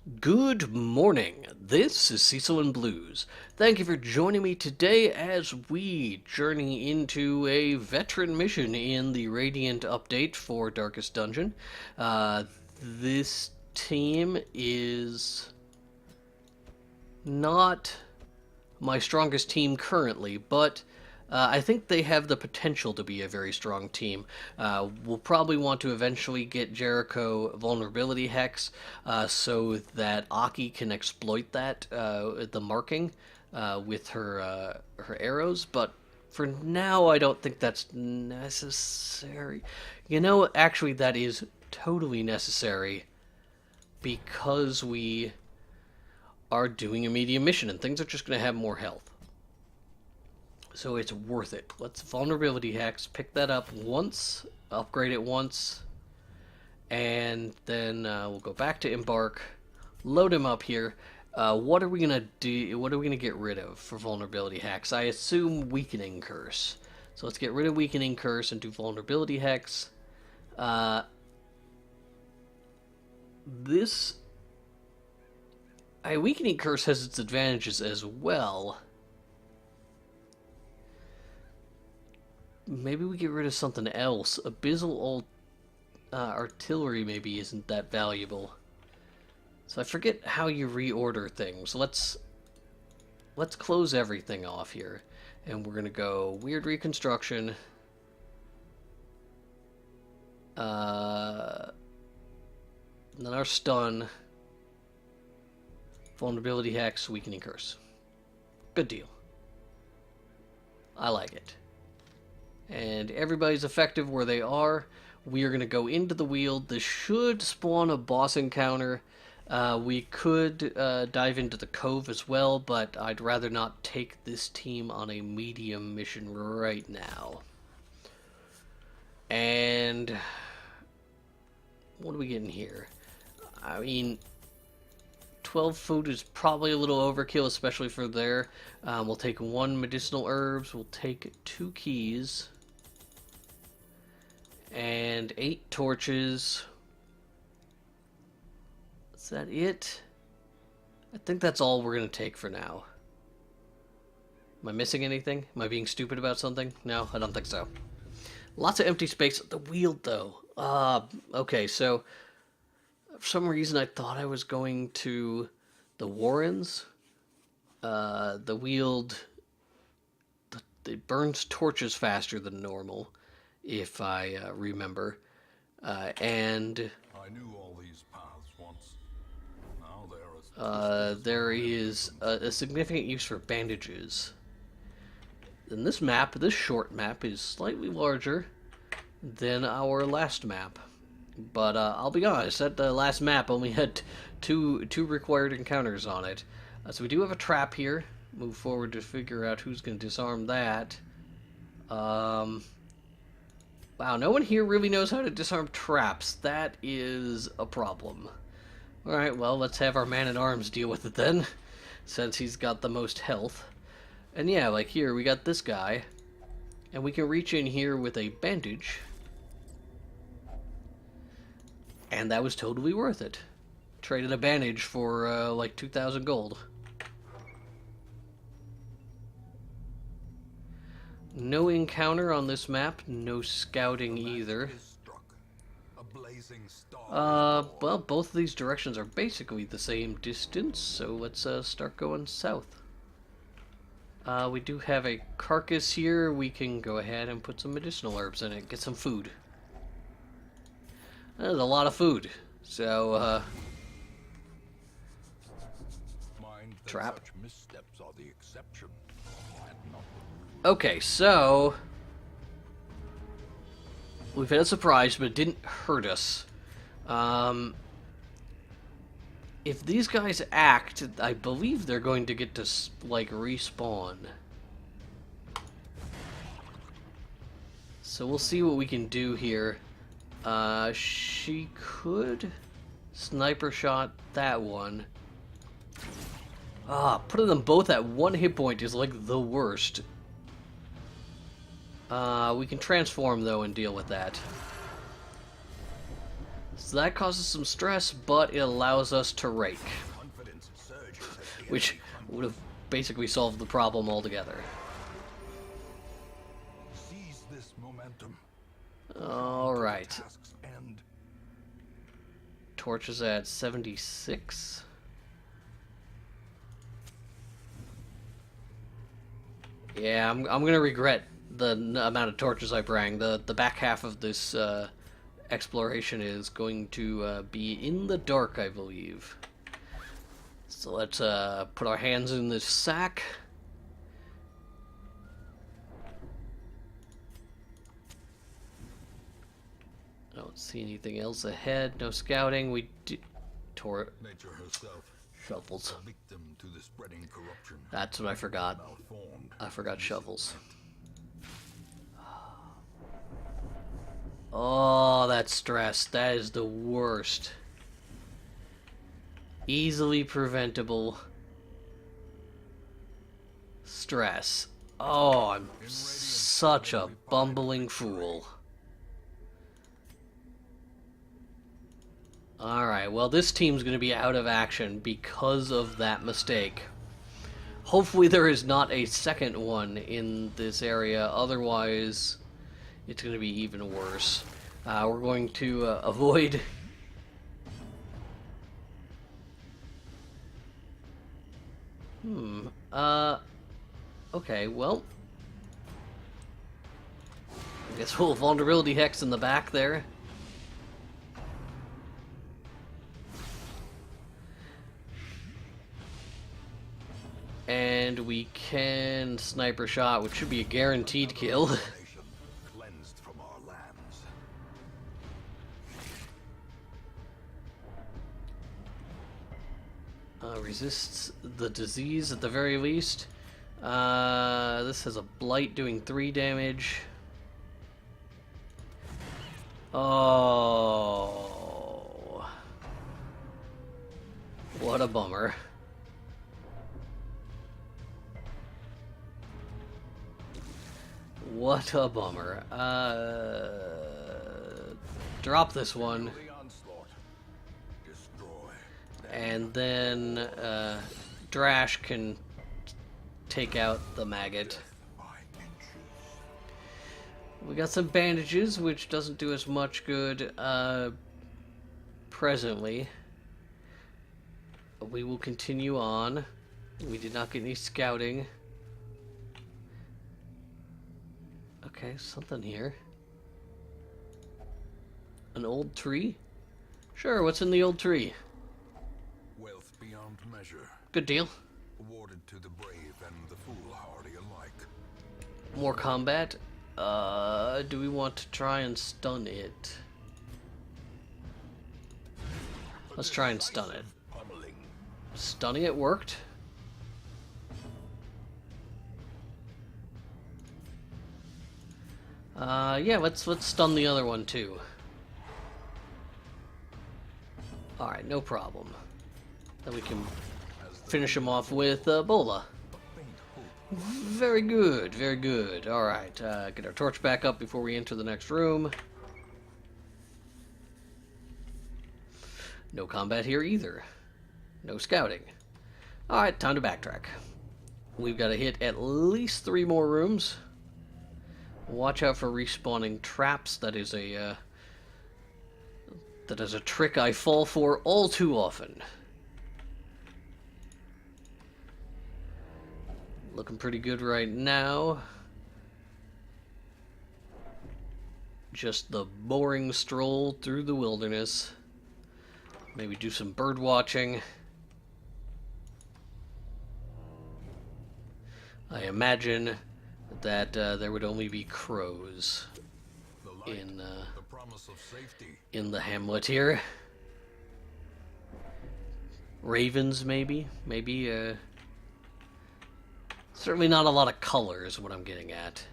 Good morning. This is Cecil and Blues. Thank you for joining me today as we journey into a veteran mission in the Radiant update for Darkest Dungeon. This team is not my strongest team currently, but I think they have the potential to be a very strong team. We'll probably want to eventually get Jericho vulnerability hex so that Aki can exploit that, the marking, with her arrows, but for now I don't think that's necessary. Actually, that is totally necessary because we are doing a medium mission and things are just going to have more health. So it's worth it. Let's vulnerability hex, pick that up once, upgrade it once, and then we'll go back to embark, load him up here. What are we gonna do? What are we gonna get rid of for vulnerability hex? I assume weakening curse. So let's get rid of weakening curse and do vulnerability hex. This weakening curse has its advantages as well. Maybe we get rid of something else. Abyssal artillery maybe isn't that valuable. So I forget how you reorder things. Let's close everything off here. And we're gonna go weird reconstruction. Then our stun. Vulnerability hex, weakening curse. Good deal. I like it. And everybody's effective where they are. We are going to go into the Weald. This should spawn a boss encounter. We could dive into the Cove as well, but I'd rather not take this team on a medium mission right now. And what are we getting here? I mean, 12 food is probably a little overkill, especially for there. We'll take 1 medicinal herbs. We'll take 2 keys. And 8 torches. Is that it? I think that's all we're going to take for now. Am I missing anything? Am I being stupid about something? No, I don't think so. Lots of empty space. The Weald, though. Okay, so for some reason I thought I was going to the Warrens. The Weald, it burns torches faster than normal, if I remember. And I knew all these paths once. Now there is a significant use for bandages. And this map, this short map, is slightly larger than our last map. But I'll be honest, that last map only had two required encounters on it. So we do have a trap here. Move forward to figure out who's going to disarm that. Wow, no one here really knows how to disarm traps. That is a problem. Alright, well, let's have our man-at-arms deal with it then, since he's got the most health. And yeah, like here, we got this guy, and we can reach in here with a bandage. And that was totally worth it. Traded a bandage for, like 2,000 gold. No encounter on this map, no scouting either. Well, both of these directions are basically the same distance, so let's start going south. We do have a carcass here. We can go ahead and put some medicinal herbs in it, get some food. There's a lot of food, so, trap. Okay, so we've had a surprise, but it didn't hurt us. If these guys act, I believe they're going to get to, like, respawn. So we'll see what we can do here. She could sniper shot that one. Putting them both at 1 hit point is, like, the worst. We can transform, though, and deal with that. So that causes some stress, but it allows us to rake, Confidence surges at the which enemy front. would have basically solved the problem altogether. Seize this momentum. Alright. Task's end. Torches at 76. Yeah, I'm gonna regret the amount of torches I bring. The back half of this exploration is going to be in the dark, I believe. So let's put our hands in this sack. I don't see anything else ahead. No scouting. We do... Nature herself, Shovels. a victim to the spreading corruption. That's what I forgot. Malformed. I forgot shovels. Oh, that stress. That is the worst. Easily preventable stress. Oh, I'm such a bumbling fool. Alright, well this team's going to be out of action because of that mistake. Hopefully there is not a second one in this area, otherwise it's going to be even worse. We're going to avoid... Okay, well... I guess we'll vulnerability hex in the back there. And we can sniper shot, which should be a guaranteed kill. Nation cleansed from our lands. Resists the disease at the very least. This has a blight doing 3 damage. Oh, what a bummer. What a bummer. Drop this one. The onslaught. Destroy. And then Drash can take out the maggot. By inches. We got some bandages, which doesn't do us much good presently. We will continue on. We did not get any scouting. Okay, something here. An old tree? Sure, what's in the old tree? Wealth beyond measure. Good deal. Awarded to the brave and the foolhardy alike. More combat. Do we want to try and stun it? Let's try and stun it. Pummeling. Stunning it worked. Yeah, let's stun the other one too. Alright, no problem. Then we can finish him off with Bola. Very good, very good. Alright, get our torch back up before we enter the next room. No combat here either. No scouting. Alright, time to backtrack. We've got to hit at least 3 more rooms. Watch out for respawning traps. That is a trick I fall for all too often. Looking pretty good right now. Just the boring stroll through the wilderness. Maybe do some bird watching. I imagine that there would only be crows The light, in the promise of safety. in the hamlet here. Ravens, maybe, certainly not a lot of color is what I'm getting at.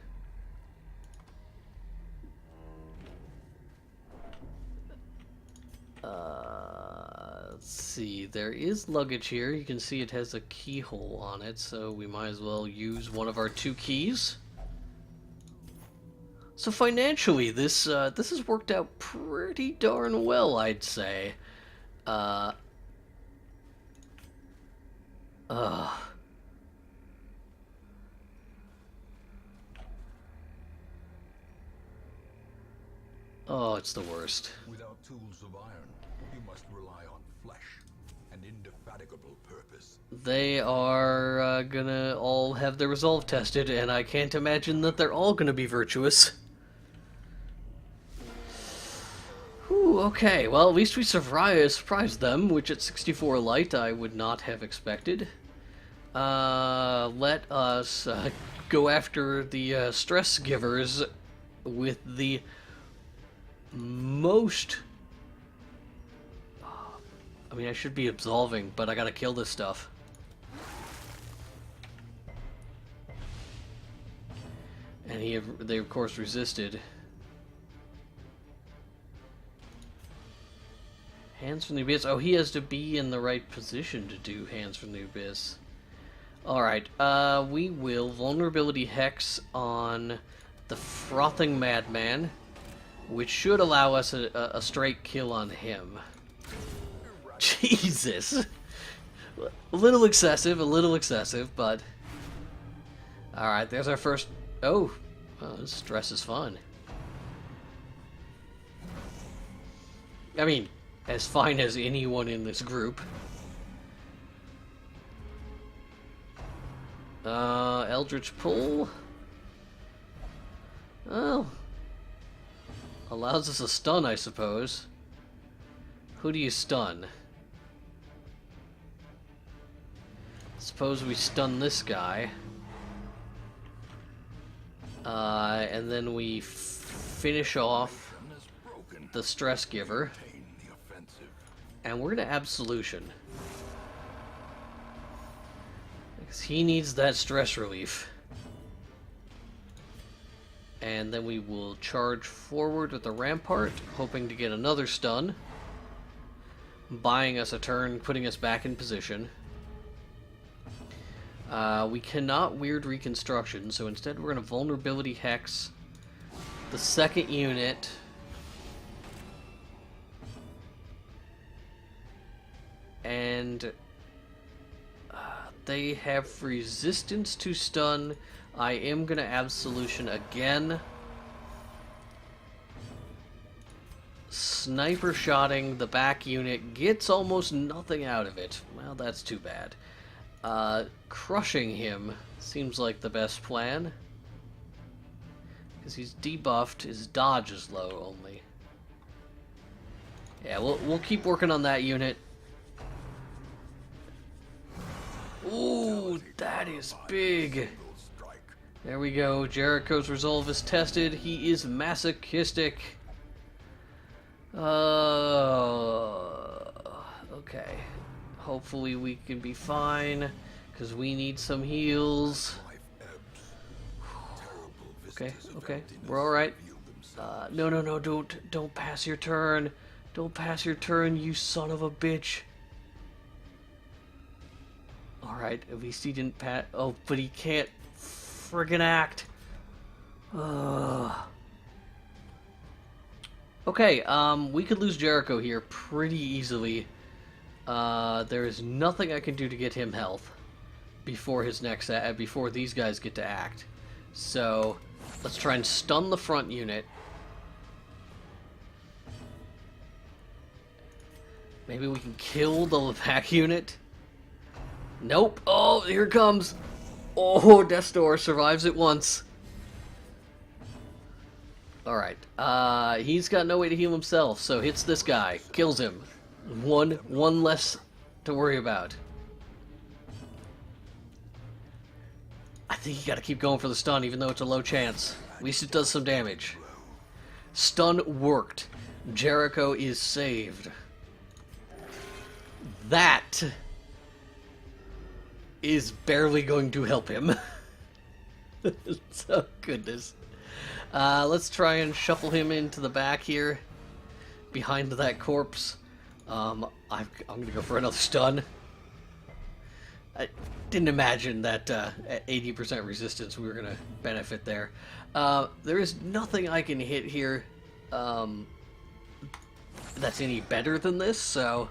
Let's see, there is luggage here. You can see it has a keyhole on it, so we might as well use one of our 2 keys. So financially, this has worked out pretty darn well, I'd say. Uh, uh, oh, it's the worst. Without tools of iron, you must rely on flesh and indefatigable purpose. They are gonna all have their resolve tested, and I can't imagine that they're all gonna be virtuous. Whew, okay, well, at least we surprised them, which at 64 light I would not have expected. Let us go after the stress givers with the most... I mean, I should be absolving, but I gotta kill this stuff. And they of course resisted. Hands from the Abyss. Oh, he has to be in the right position to do Hands from the Abyss. Alright, we will Vulnerability Hex on the Frothing Madman, which should allow us a straight kill on him. Jesus! A little excessive, but... Alright, there's our first... Oh, this stress is fun. I mean, as fine as anyone in this group. Eldritch Pull. Well, allows us a stun, I suppose. Who do you stun? Suppose we stun this guy. And then we finish off the stress giver. And we're gonna Absolution. Because he needs that stress relief. And then we will charge forward with the Rampart, hoping to get another stun. Buying us a turn, putting us back in position. We cannot Weird Reconstruction, so instead we're going to Vulnerability Hex the second unit. And they have resistance to stun. I am going to Absolution again. Sniper shotting the back unit gets almost nothing out of it. Well, that's too bad. Crushing him seems like the best plan. Because he's debuffed, his dodge is low only. Yeah, we'll keep working on that unit. Ooh, that is big. There we go. Jericho's resolve is tested. He is masochistic. Okay. Hopefully we can be fine, because we need some heals. Okay. We're alright. No, don't pass your turn. Don't pass your turn, you son of a bitch. Alright, at least he didn't pass. Oh, but he can't friggin' act. Okay, we could lose Jericho here pretty easily. There is nothing I can do to get him health before his next before these guys get to act. So let's try and stun the front unit. Maybe we can kill the back unit. Nope. Oh, here it comes. Oh, Death's Door survives it once. Alright. He's got no way to heal himself, so hits this guy. Kills him. One less to worry about. I think you gotta keep going for the stun, even though it's a low chance. At least it does some damage. Stun worked. Jericho is saved. That is barely going to help him. Oh, goodness. Let's try and shuffle him into the back here, behind that corpse. I'm gonna go for another stun. I didn't imagine that at 80% resistance we were going to benefit there. There is nothing I can hit here that's any better than this, so...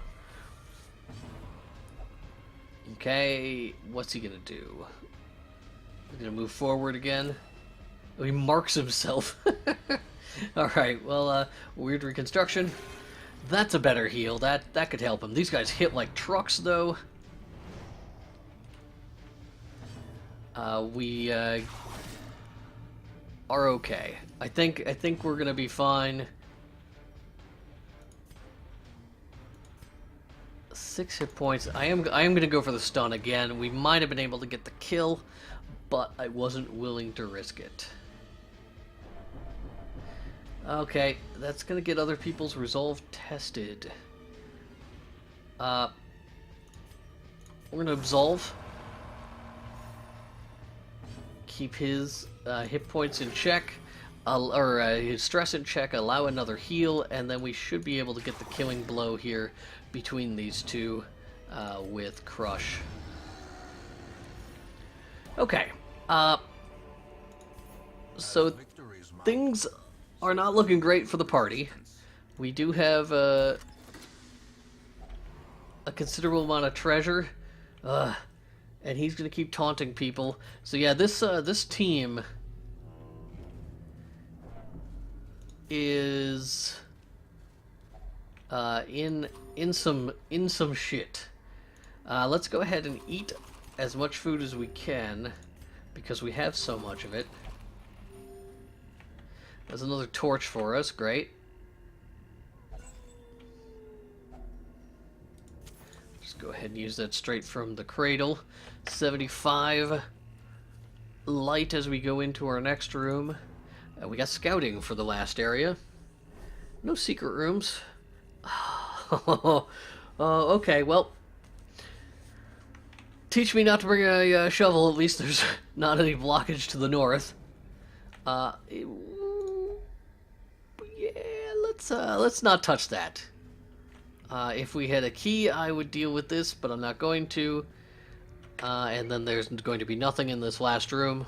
Okay, what's he going to do? He's going to move forward again. Oh, he marks himself. Alright, well, weird reconstruction. That's a better heal. That could help him. These guys hit like trucks, though. We are okay. I think we're gonna be fine. 6 hit points. I am gonna go for the stun again. We might have been able to get the kill, but I wasn't willing to risk it. Okay, that's gonna get other people's resolve tested. We're gonna absolve. Keep his hit points in check, or his stress in check, allow another heal, and then we should be able to get the killing blow here between these two with Crush. Okay, so things are not looking great for the party. We do have a considerable amount of treasure. And he's gonna keep taunting people. So yeah, this team is in some shit. Let's go ahead and eat as much food as we can because we have so much of it. There's another torch for us. Great. Just go ahead and use that straight from the cradle. 75 light as we go into our next room. We got scouting for the last area. No secret rooms. Okay, well. Teach me not to bring a shovel, at least there's not any blockage to the north. Yeah, let's not touch that. If we had a key, I would deal with this, but I'm not going to. And then there's going to be nothing in this last room.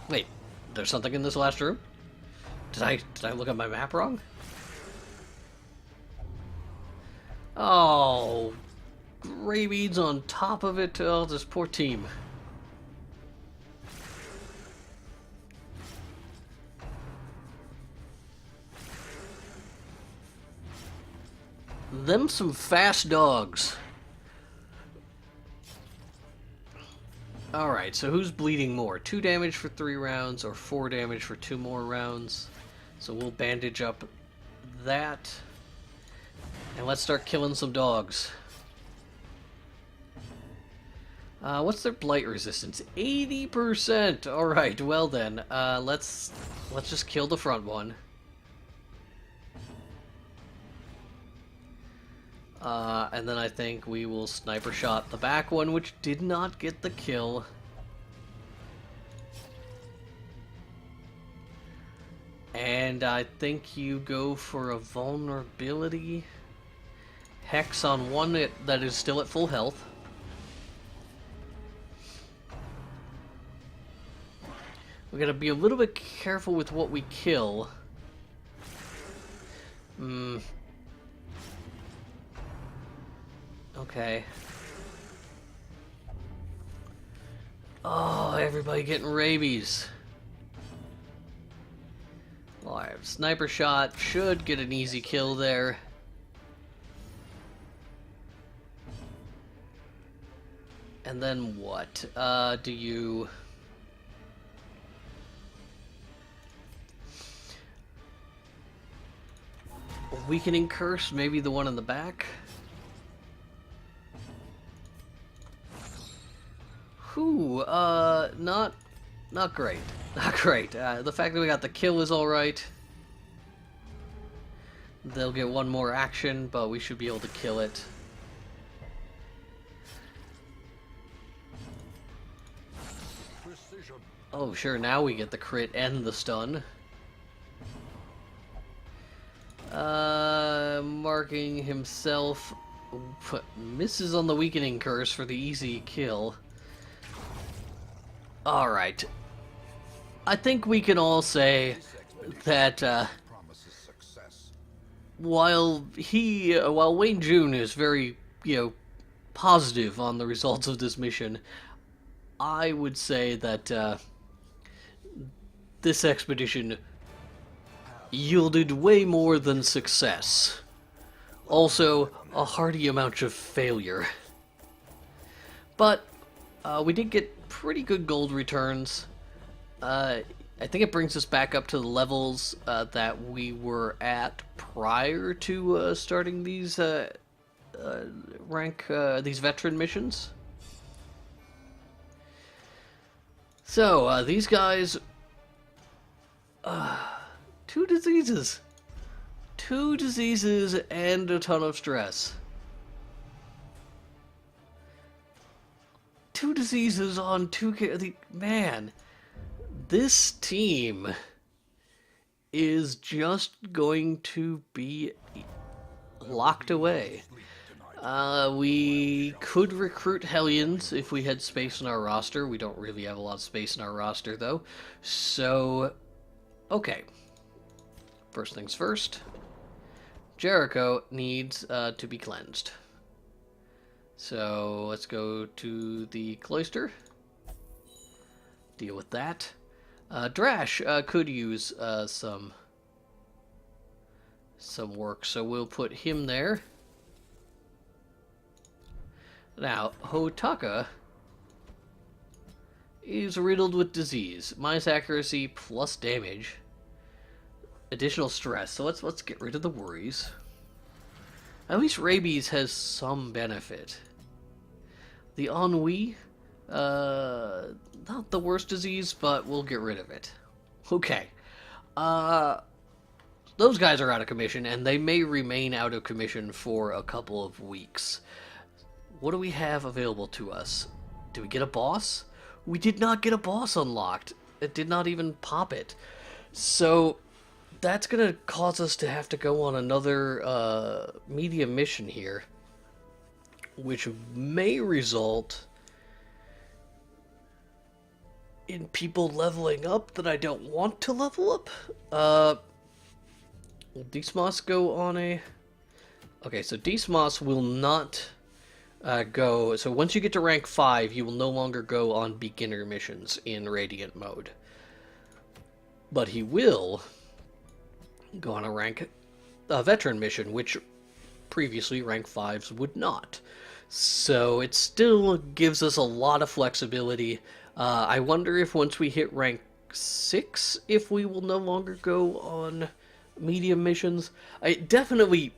Wait, there's something in this last room? Did I look at my map wrong? Oh, gray beads on top of it. Oh, this poor team. Them some fast dogs. Alright, so who's bleeding more? 2 damage for 3 rounds or 4 damage for 2 more rounds? So we'll bandage up that. And let's start killing some dogs. What's their blight resistance? 80%! Alright, well then, let's just kill the front one. And then I think we will sniper shot the back one, which did not get the kill. And I think you go for a vulnerability. Hex on one that is still at full health. We gotta be a little bit careful with what we kill. Okay. Oh, everybody getting rabies. Well, I have sniper shot. Should get an easy kill there. And then what? Do you... Weakening curse, maybe the one in the back? Whew, not great. Not great. The fact that we got the kill is alright. They'll get one more action, but we should be able to kill it. Precision. Oh, sure, now we get the crit and the stun. Marking himself Misses on the weakening curse for the easy kill. Alright. I think we can all say that Promises success. while Wayne June is very, positive on the results of this mission, I would say that this expedition yielded way more than success. Also, a hearty amount of failure. But we did get pretty good gold returns. I think it brings us back up to the levels that we were at prior to starting these these veteran missions. So these guys, 2 diseases. 2 diseases and a ton of stress. 2 diseases on 2 man. This team is just going to be locked away. We could recruit Hellions if we had space in our roster. We don't really have a lot of space in our roster, though. So, okay. First things first. Jericho needs to be cleansed. So, let's go to the cloister. Deal with that. Drash could use some work, so we'll put him there. Now, Hotaka is riddled with disease. Minus accuracy plus damage. Additional stress. So let's get rid of the worries. At least rabies has some benefit. The ennui, not the worst disease, but we'll get rid of it. Okay. Those guys are out of commission, and they may remain out of commission for a couple of weeks. What do we have available to us? Do we get a boss? We did not get a boss unlocked. It did not even pop it. So that's going to cause us to have to go on another medium mission here, which may result in people leveling up that I don't want to level up. Will Dismas go on a... Okay, so Dismas will not go... So once you get to rank 5, you will no longer go on beginner missions in Radiant mode. But he will go on a veteran mission, which previously rank 5s would not. So it still gives us a lot of flexibility. I wonder if once we hit rank 6, if we will no longer go on medium missions. I definitely,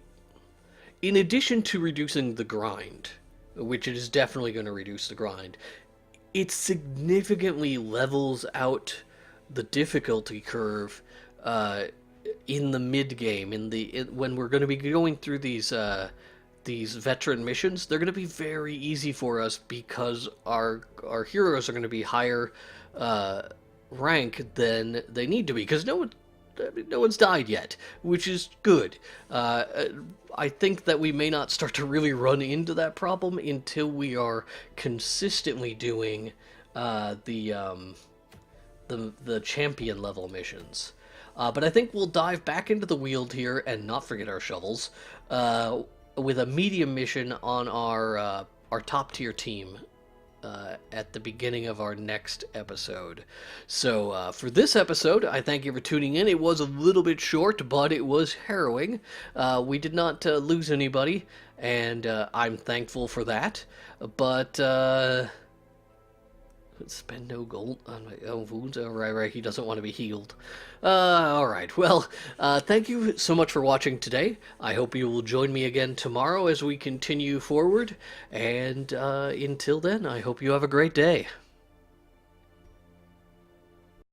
in addition to reducing the grind, which it is definitely going to reduce the grind, it significantly levels out the difficulty curve in the mid game. When we're going to be going through these veteran missions, they're going to be very easy for us because our heroes are going to be higher rank than they need to be, because no one's died yet, which is good. I think that we may not start to really run into that problem until we are consistently doing the champion level missions. But I think we'll dive back into the Weald here and not forget our shovels with a medium mission on our top tier team at the beginning of our next episode. So for this episode, I thank you for tuning in. It was a little bit short, but it was harrowing. We did not lose anybody, and I'm thankful for that. But spend no gold on my own wounds. Oh, right, he doesn't want to be healed. Alright, well, thank you so much for watching today. I hope you will join me again tomorrow as we continue forward, and until then, I hope you have a great day.